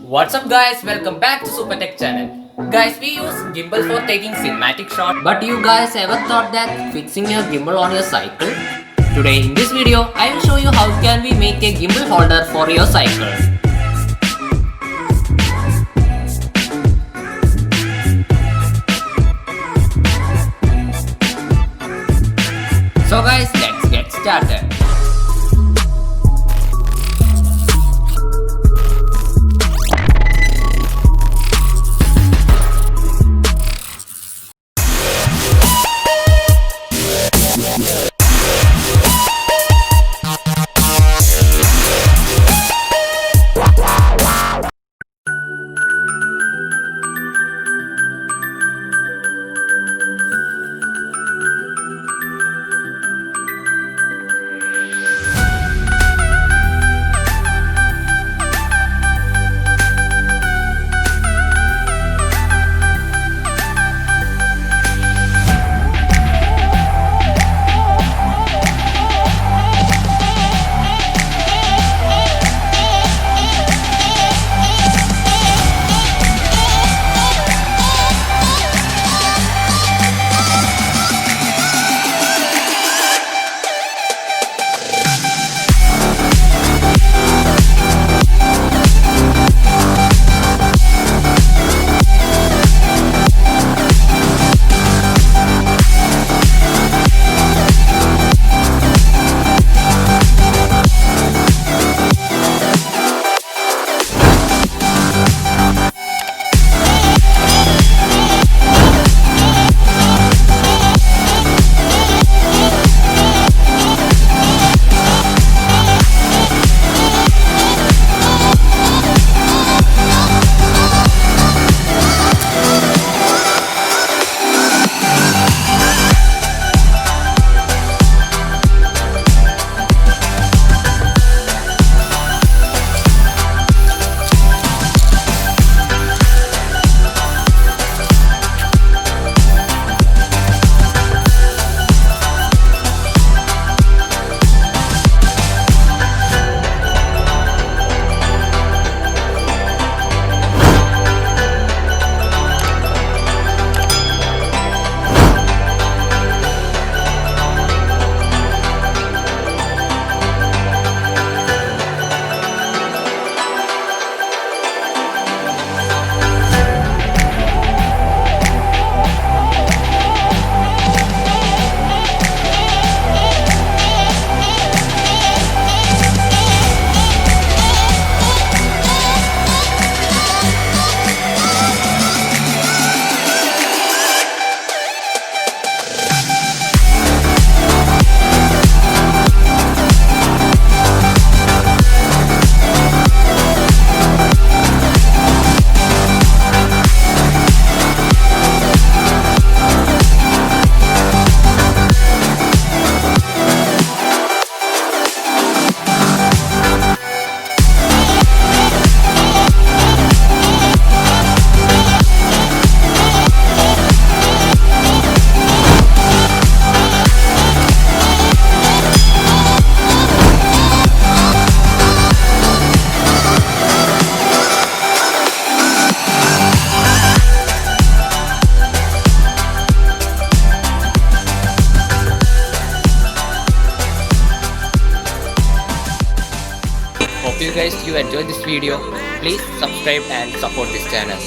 What's up guys, welcome back to Super Tech channel. Guys, we use gimbal for taking cinematic shots. But you guys ever thought that fixing your gimbal on your cycle? Today in this video, I will show you how can we make a gimbal holder for your cycle. So guys, let's get started. Hope you guys enjoyed this video. Please subscribe and support this channel.